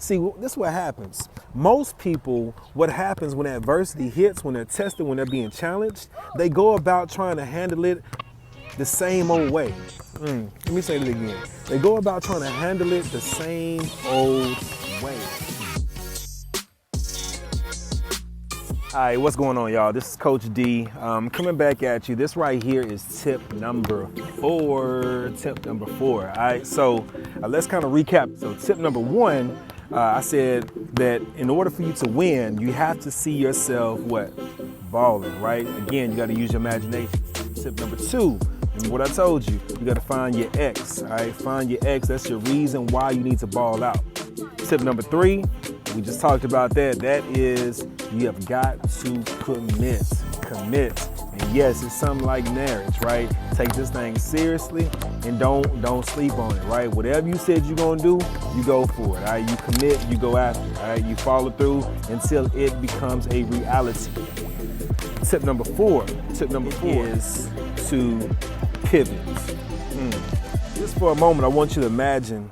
See, this is what happens. Most people, what happens when adversity hits, when they're tested, when they're being challenged, they go about trying to handle it the same old way. Let me say that again. They go about trying to handle it the same old way. All right, what's going on, y'all? This is Coach D. Coming back at you. This right here is tip number 4. Tip number 4. All right, so let's kind of recap. So tip number 1, I said that in order for you to win, you have to see yourself balling, right? Again, you got to use your imagination. Tip number 2, remember what I told you. You got to find your X. All right, find your X. That's your reason why you need to ball out. Tip number 3. We just talked about that. That is, you have got to commit. And yes, it's something like marriage, right? Take this thing seriously and don't sleep on it, right? Whatever you said you're gonna do, you go for it, all right? You commit, you go after it, all right? You follow through until it becomes a reality. Tip number 4 is to pivot. Just for a moment, I want you to imagine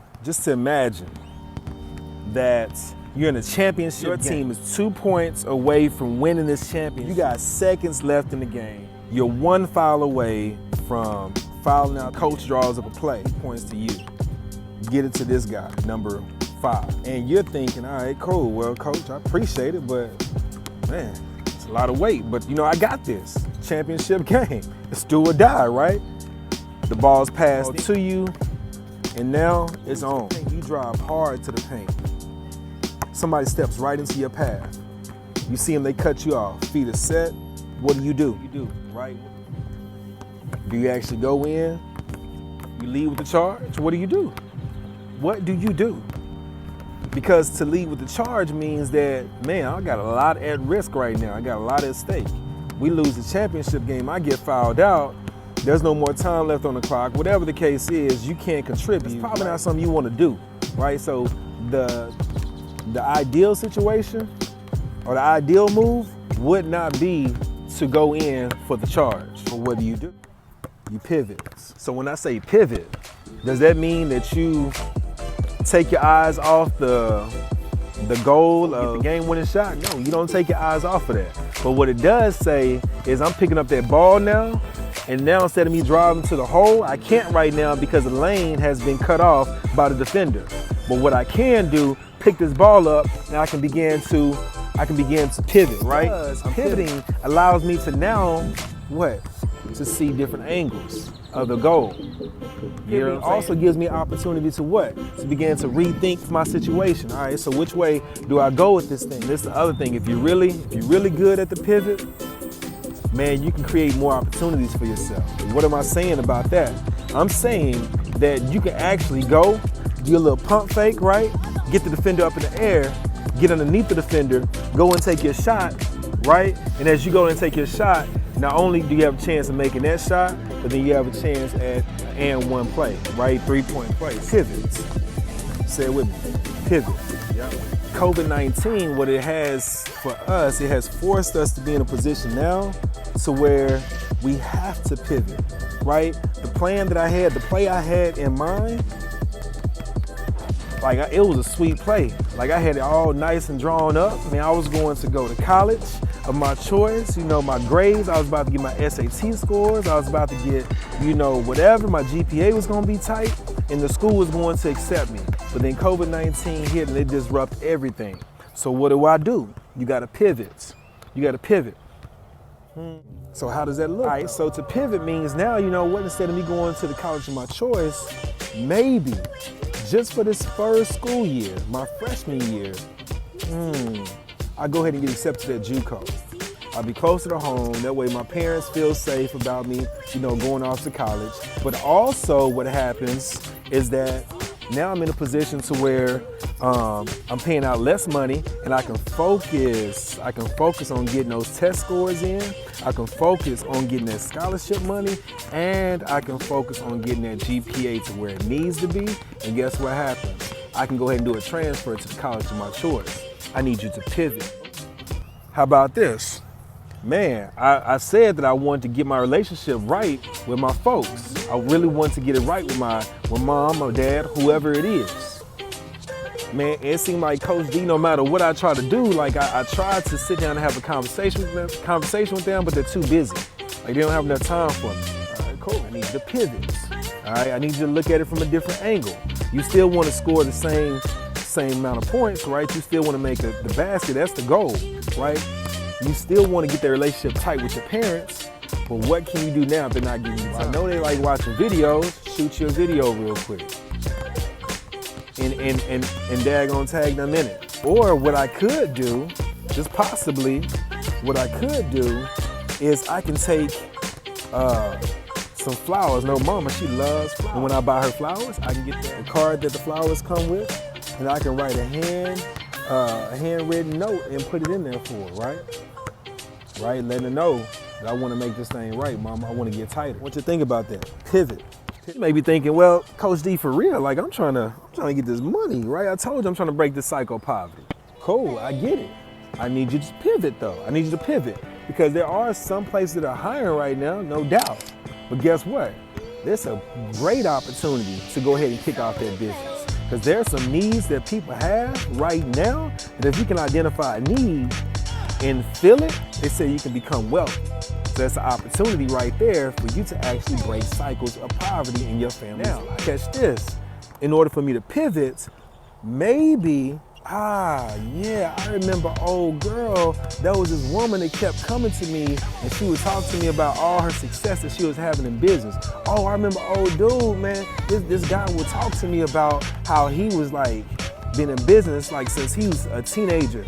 that you're in a championship. Your team is 2 points away from winning this championship. You got seconds left in the game. You're 1 foul away from fouling out. Coach draws up a play, points to you. Get it to this guy, number 5. And you're thinking, all right, cool. Well, coach, I appreciate it, but man, it's a lot of weight. But I got this. Championship game. It's do or die, right? The ball's passed to you, and now it's on. You drive hard to the paint. Somebody steps right into your path. You see them, they cut you off. Feet are set. What do? You do, right? Do you actually go in? You lead with the charge? What do you do? What do you do? Because to lead with the charge means that, man, I got a lot at risk right now. I got a lot at stake. We lose the championship game, I get fouled out. There's no more time left on the clock. Whatever the case is, you can't contribute. It's probably not something you want to do, right? So the ideal situation or the ideal move would not be to go in for the charge. But what do? You pivot. So when I say pivot, does that mean that you take your eyes off the goal of the game-winning shot? No, you don't take your eyes off of that. But what it does say is I'm picking up that ball now, and now instead of me driving to the hole, I can't right now because the lane has been cut off by the defender. But what I can do, pick this ball up, and I can begin to pivot, right? Because pivoting allows me to now, to see different angles of the goal. It also gives me an opportunity to to begin to rethink my situation. All right, so which way do I go with this thing? This is the other thing. If you're really good at the pivot, man, you can create more opportunities for yourself. What am I saying about that? I'm saying that you can actually go, do a little pump fake, right? Get the defender up in the air, get underneath the defender, go and take your shot, right? And as you go and take your shot, not only do you have a chance of making that shot, but then you have a chance at an and 1 play, right? 3-point play. Pivots. Say it with me. Pivot. Yep. COVID-19, what it has for us, it has forced us to be in a position now to where we have to pivot, right? The plan that I had, the play I had in mind, it was a sweet play. I had it all nice and drawn up. I mean, I was going to go to college of my choice, my grades. I was about to get my SAT scores. I was about to get, whatever. My GPA was going to be tight, and the school was going to accept me. But then COVID-19 hit, and it disrupted everything. So what do? You got to pivot. So how does that look? All right, so to pivot means now, instead of me going to the college of my choice, maybe just for this first school year, my freshman year, I go ahead and get accepted at JUCO. I'll be closer to home. That way my parents feel safe about me, going off to college. But also what happens is that now I'm in a position to where I'm paying out less money, and I can focus on getting those test scores in. I can focus on getting that scholarship money, and I can focus on getting that GPA to where it needs to be. And guess what happens? I can go ahead and do a transfer to the college of my choice. I need you to pivot. How about this? Man, I said that I wanted to get my relationship right with my folks. I really want to get it right with mom or dad, whoever it is. man, it seemed like Coach D, no matter what I try to do, like I tried to sit down and have a conversation with them, but they're too busy. Like they don't have enough time for me. All right, cool. I need you to pivot. All right, I need you to look at it from a different angle. You still want to score the same amount of points, right? You still want to make the basket. That's the goal, right? You still want to get their relationship tight with your parents, but what can you do now if they're not giving you time? I know they like watching videos. Shoot your video real quick. And daggone tag them in it. Or what I could do, just possibly, what I could do is I can take some flowers. No, mama, she loves flowers. And when I buy her flowers, I can get the card that the flowers come with, and I can write a handwritten note and put it in there for her, right? Right, letting her know that I want to make this thing right, mama. I want to get tighter. What you think about that? Pivot. You may be thinking, well, Coach D, for real, like I'm trying to get this money, right? I told you I'm trying to break this cycle of poverty. Cool, I get it. I need you to pivot though. I need you to pivot because there are some places that are hiring right now, no doubt. But guess what? There's a great opportunity to go ahead and kick off that business because there are some needs that people have right now that if you can identify a need and fill it, they say you can become wealthy. So that's an opportunity right there for you to actually break cycles of poverty in your family's life. Catch this. In order for me to pivot, maybe, yeah, I remember old girl, there was this woman that kept coming to me and she would talk to me about all her success that she was having in business. Oh, I remember old dude, man, this guy would talk to me about how he was like been in business like since he was a teenager.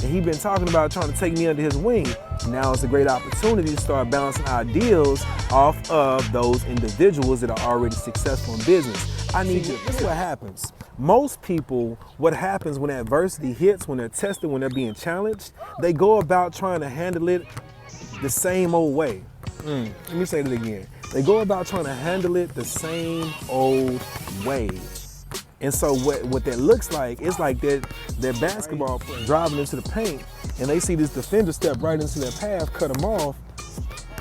And he'd been talking about trying to take me under his wing. Now it's a great opportunity to start bouncing ideas off of those individuals that are already successful in business. I need you. This is what happens. Most people, what happens when adversity hits, when they're tested, when they're being challenged, they go about trying to handle it the same old way. Let me say that again. They go about trying to handle it the same old way. And so what that looks like, it's like that basketball player driving into the paint and they see this defender step right into their path, cut them off.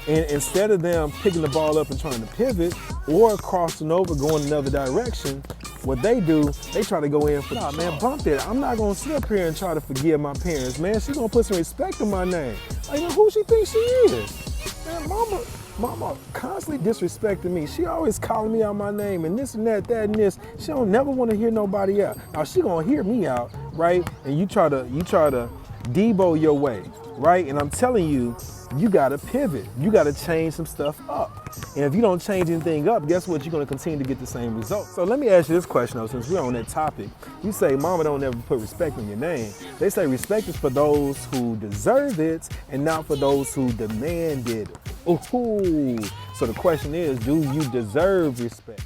And instead of them picking the ball up and trying to pivot or crossing over, going another direction, what they do, they try to go in for, nah, man, bump that. I'm not gonna sit up here and try to forgive my parents, man. She's gonna put some respect on my name. Like, who she thinks she is? Man, mama constantly disrespecting me. She always calling me out my name and this and that and this. She don't never want to hear nobody out. Now she gonna hear me out, right? And you try to Debo your way, right? And I'm telling you, you gotta pivot. You gotta change some stuff up. And if you don't change anything up, guess what? You're gonna continue to get the same results. So let me ask you this question though, since we're on that topic. You say mama don't ever put respect on your name. They say respect is for those who deserve it and not for those who demand it. Ooh. So the question is, do you deserve respect?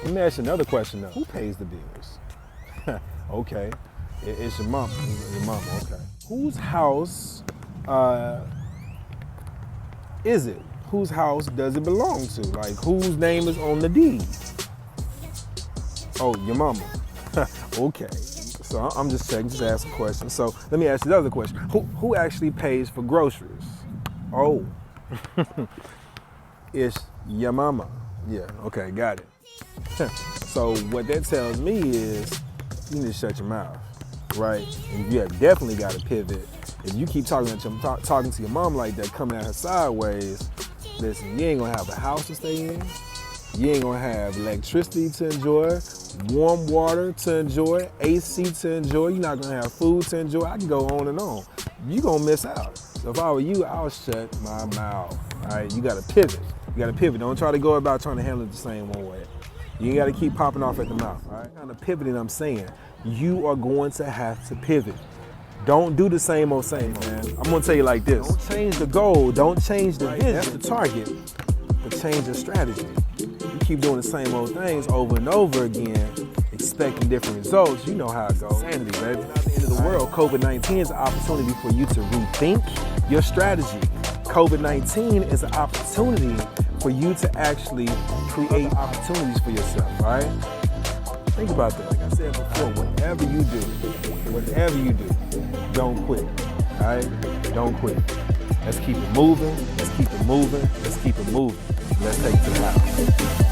Let me ask you another question though. Who pays the bills? Okay, it's your mama. Your mama, okay. Whose house is it? Whose house does it belong to? Like, whose name is on the deed? Oh, your mama. Okay. So I'm just checking, just asking questions. So let me ask you the other question. Who actually pays for groceries? Oh, it's your mama. Yeah, okay, got it. So what that tells me is you need to shut your mouth, right? And you have definitely got to pivot. If you keep talking to your mom like that, coming at her sideways, listen, you ain't gonna have a house to stay in. You ain't gonna have electricity to enjoy, warm water to enjoy, AC to enjoy. You're not gonna have food to enjoy. I can go on and on. You're gonna miss out. So if I were you, I'll shut my mouth. All right, you gotta pivot. You gotta pivot. Don't try to go about trying to handle it the same one way. You ain't gotta keep popping off at the mouth. All right, kind of pivoting. I'm saying you are going to have to pivot. Don't do the same old, man. I'm gonna tell you like this. Don't change the goal, don't change the vision. That's the target, but change the strategy. You keep doing the same old things over and over again, expecting different results, you know how it goes. Sanity, baby. At the end of the world, COVID-19 is an opportunity for you to rethink your strategy. COVID-19 is an opportunity for you to actually create opportunities for yourself, all right? Think about that. Like I said before, whatever you do, don't quit, all right? Don't quit. Let's keep it moving, let's keep it moving, let's keep it moving. Let's take it to the house.